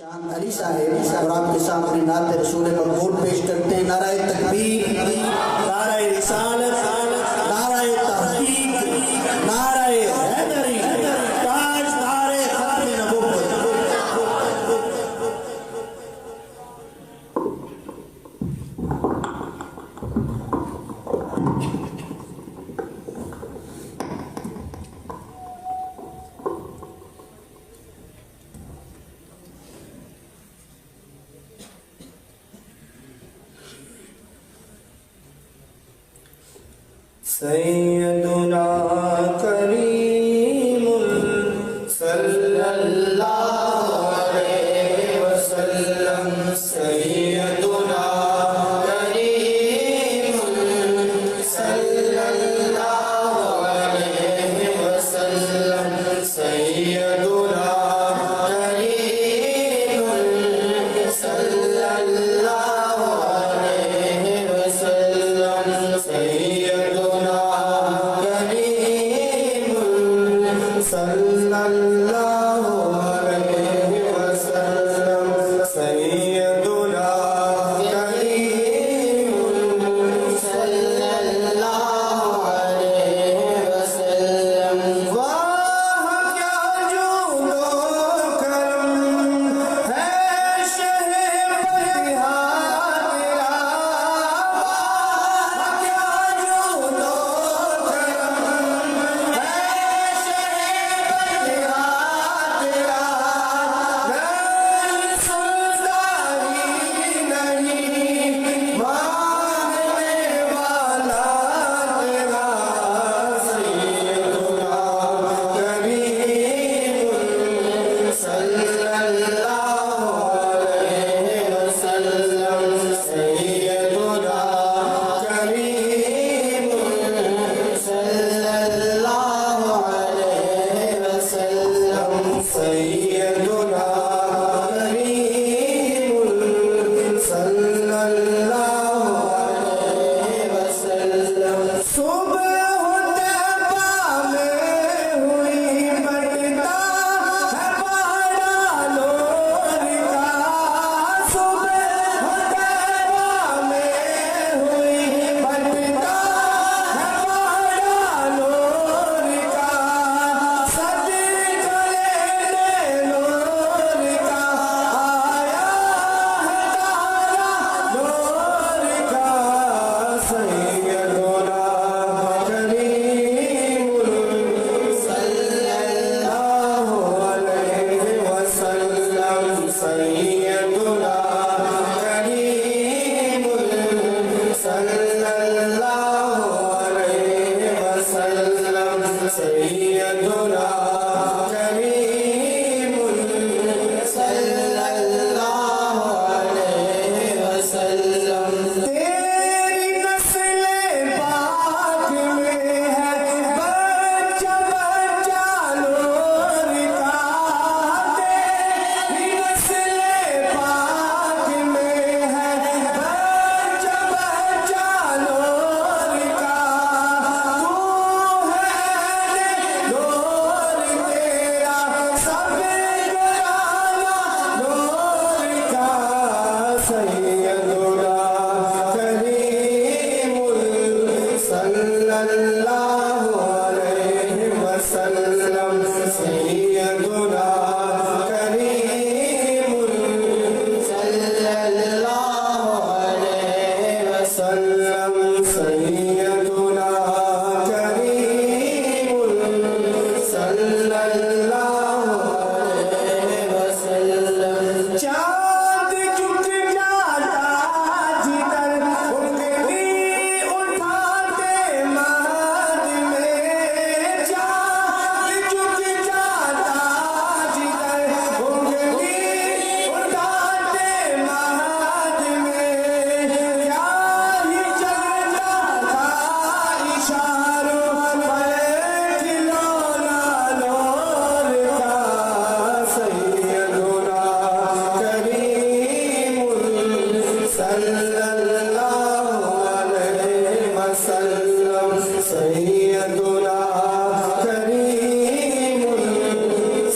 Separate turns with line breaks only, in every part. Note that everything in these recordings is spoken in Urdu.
شان علی صاحب اور آپ کے سامنے نعت رسول مقبول پیش کرتے ہیں۔ نعرہ تکبیر، نعرہ رسالت، نعرہ تحقیق، نعرہ حیدری، تاجدار ختم نبوت۔ سیدنا کریم صلی اللہ علیہ وسلم، سیدنا کریم صلی اللہ علیہ وسلم، سیدنا کریم صلی اللہ علیہ وسلم، سیدنا صلی اللہ علیہ وسلم، سیدنا کریم صلی اللہ علیہ وسلم۔ واہ کیا جود و کرم ہے شہ بہا تیرا، واہ کیا جود و کرم ہے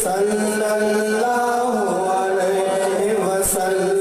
صلی اللہ علیہ اللہ